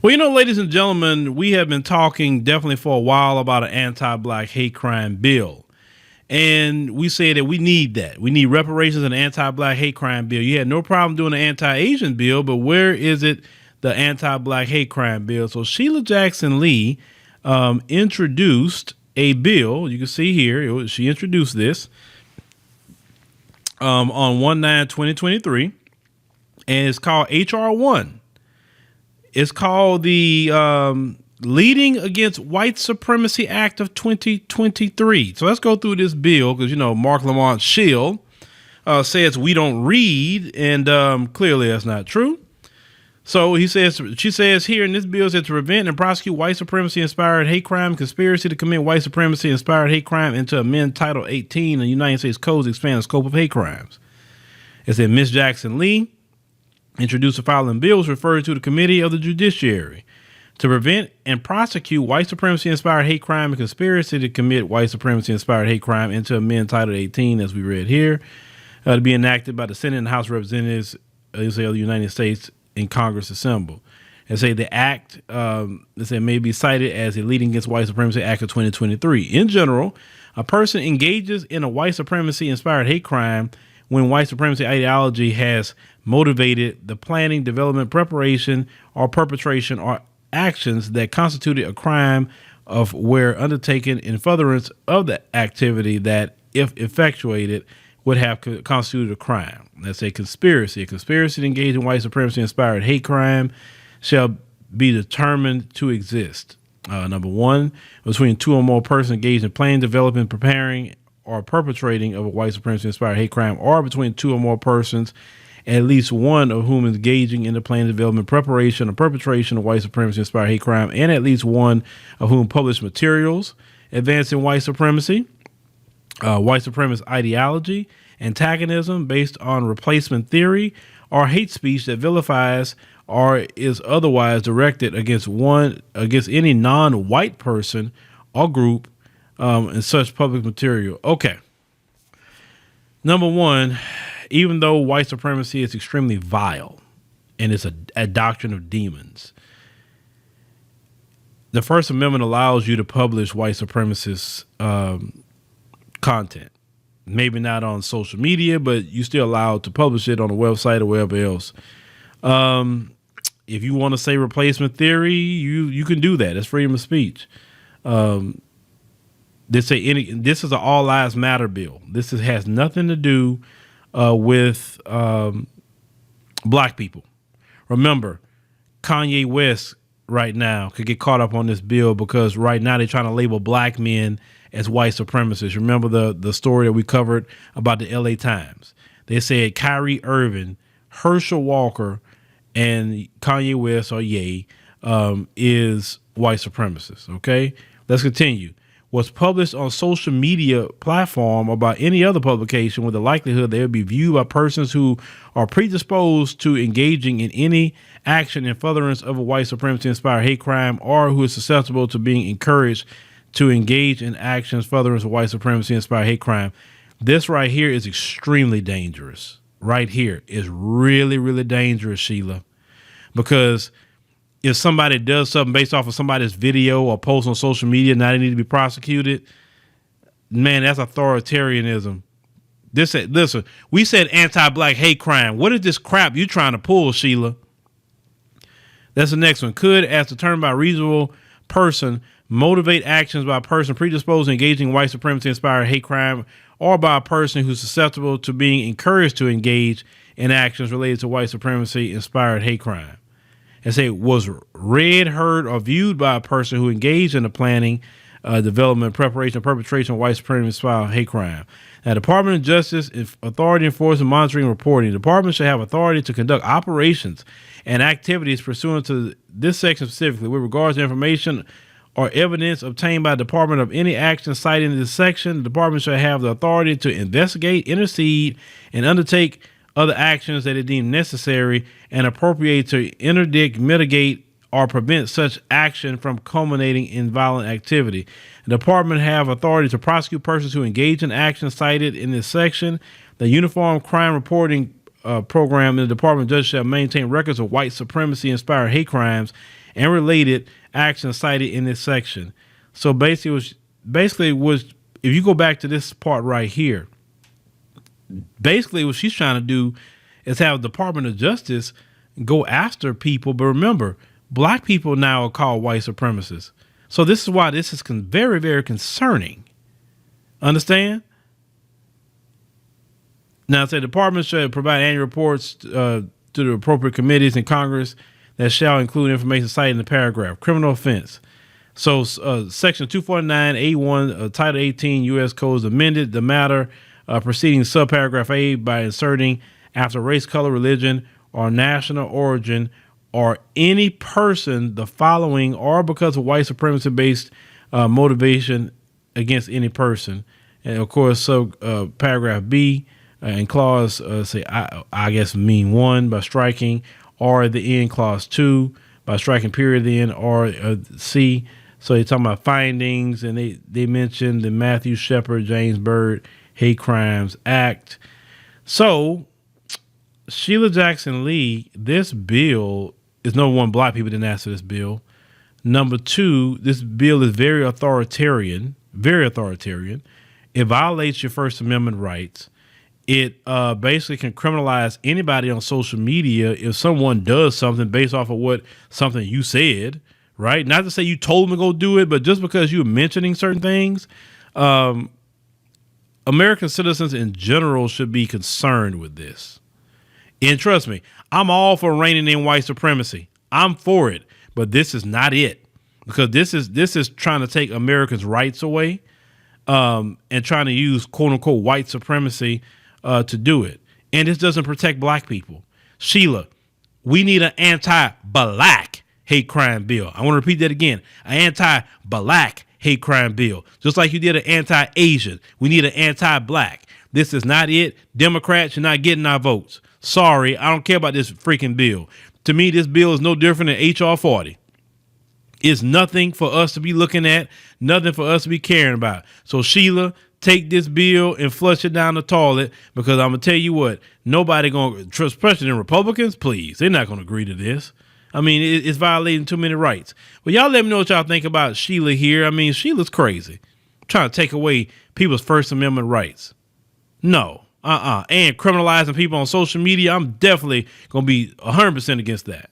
Well, ladies and gentlemen, we have been talking definitely for a while about an anti-black hate crime bill. And we say that we need that. We need reparations and an anti-black hate crime bill. You had no problem doing an anti-Asian bill, but where is it, the anti-black hate crime bill? So Sheila Jackson Lee introduced a bill. You can see here, she introduced this on 1/9/2023, and it's called H.R. 1. It's called the Leading Against White Supremacy Act of 2023. So let's go through this bill because, Mark Lamont Schill says we don't read, and clearly that's not true. So she says here in this bill that to prevent and prosecute white supremacy inspired hate crime, conspiracy to commit white supremacy inspired hate crime, and to amend Title 18 of the United States Code to expand the scope of hate crimes. It said Ms. Jackson Lee introduced the following bills referred to the Committee of the Judiciary to prevent and prosecute white supremacy inspired hate crime and conspiracy to commit white supremacy inspired hate crime, and to amend Title 18, as we read here, to be enacted by the Senate and House of Representatives of the United States in Congress assembled. And say the act, may be cited as a Leading Against White Supremacy Act of 2023. In general, a person engages in a white supremacy inspired hate crime when white supremacy ideology has motivated the planning, development, preparation, or perpetration or actions that constituted a crime of where undertaken in furtherance of the activity that, if effectuated, would have constituted a crime. That's a conspiracy. A conspiracy to engage in white supremacy inspired hate crime shall be determined to exist. Number one, between two or more persons engaged in planning, developing, preparing, or perpetrating of a white supremacy inspired hate crime, or between two or more persons, at least one of whom is engaging in the planning, development, preparation, or perpetration of white supremacy inspired hate crime, and at least one of whom published materials advancing white supremacy, white supremacist ideology, antagonism based on replacement theory, or hate speech that vilifies or is otherwise directed against any non-white person or group in such public material. Okay. Number one, even though white supremacy is extremely vile and it's a doctrine of demons, the First Amendment allows you to publish white supremacist content. Maybe not on social media, but you're still allowed to publish it on a website or wherever else. If you want to say replacement theory, you can do that. It's freedom of speech. This is an all lives matter bill. This has nothing to do with black people. Remember, Kanye West right now could get caught up on this bill because right now they're trying to label black men as white supremacists. Remember the story that we covered about the LA Times. They said Kyrie Irving, Herschel Walker, and Kanye West, or Ye, is white supremacists. Okay, let's continue. Was published on social media platform or by any other publication with the likelihood they would be viewed by persons who are predisposed to engaging in any action in furtherance of a white supremacy inspired hate crime, or who is susceptible to being encouraged to engage in actions furtherance of white supremacy inspired hate crime. This right here is extremely dangerous. Right here is really, really dangerous, Sheila, because if somebody does something based off of somebody's video or post on social media, now they need to be prosecuted. Man, that's authoritarianism. Listen, we said anti-black hate crime. What is this crap you trying to pull, Sheila? That's the next one. Could, as determined by a reasonable person, motivate actions by a person predisposed to engaging in white supremacy inspired hate crime, or by a person who's susceptible to being encouraged to engage in actions related to white supremacy inspired hate crime. And say was read, heard, or viewed by a person who engaged in the planning, development, preparation, perpetration of white supremacy inspired hate crime. Now, Department of Justice, authority enforcement, monitoring, reporting. The department should have authority to conduct operations and activities pursuant to this section specifically with regards to information or evidence obtained by the department of any action cited in this section. The department shall have the authority to investigate, intercede, and undertake other actions that it deemed necessary and appropriate to interdict, mitigate, or prevent such action from culminating in violent activity. The department have authority to prosecute persons who engage in actions cited in this section. The Uniform Crime Reporting Program in the Department of Justice shall maintain records of white supremacy inspired hate crimes and related actions cited in this section. So basically was if you go back to this part right here, basically what she's trying to do is have the Department of Justice go after people. But remember, black people now are called white supremacists. So this is why this is very, very concerning. Understand? Now, say departments should provide annual reports to the appropriate committees in Congress that shall include information cited in the paragraph. Criminal offense. So Section 249A1, Title 18 U.S. Codes amended the matter preceding subparagraph A by inserting after race, color, religion, or national origin, or any person the following, or because of white supremacy-based motivation against any person. And, of course, so paragraph B and clause, say, I guess, mean 1 by striking, or at the end, clause 2 by striking period at the end, or C. So you're talking about findings, and they mentioned the Matthew Shepard, James Byrd Hate Crimes Act. So Sheila Jackson Lee, this bill is, number one, black people didn't ask for this bill. Number two, this bill is very authoritarian, very authoritarian. It violates your First Amendment rights. It basically can criminalize anybody on social media if someone does something based off of something you said, right? Not to say you told them to go do it, but just because you're mentioning certain things, American citizens in general should be concerned with this. And trust me, I'm all for reining in white supremacy. I'm for it, but this is not it, because this is trying to take Americans' rights away, and trying to use quote unquote white supremacy to do it. And this doesn't protect black people. Sheila, we need an anti-black hate crime bill. I want to repeat that again. An anti-black hate crime bill. Just like you did an anti-Asian. We need an anti-black. This is not it. Democrats, you're not getting our votes. Sorry, I don't care about this freaking bill. To me, this bill is no different than H.R. 40. It's nothing for us to be looking at, nothing for us to be caring about. So Sheila, take this bill and flush it down the toilet, because I'm going to tell you what, nobody going to trust, especially the Republicans, please. They're not going to agree to this. I mean, it's violating too many rights. Well, y'all let me know what y'all think about Sheila here. I mean, Sheila's crazy. Trying to take away people's First Amendment rights. No, and criminalizing people on social media, I'm definitely going to be 100% against that.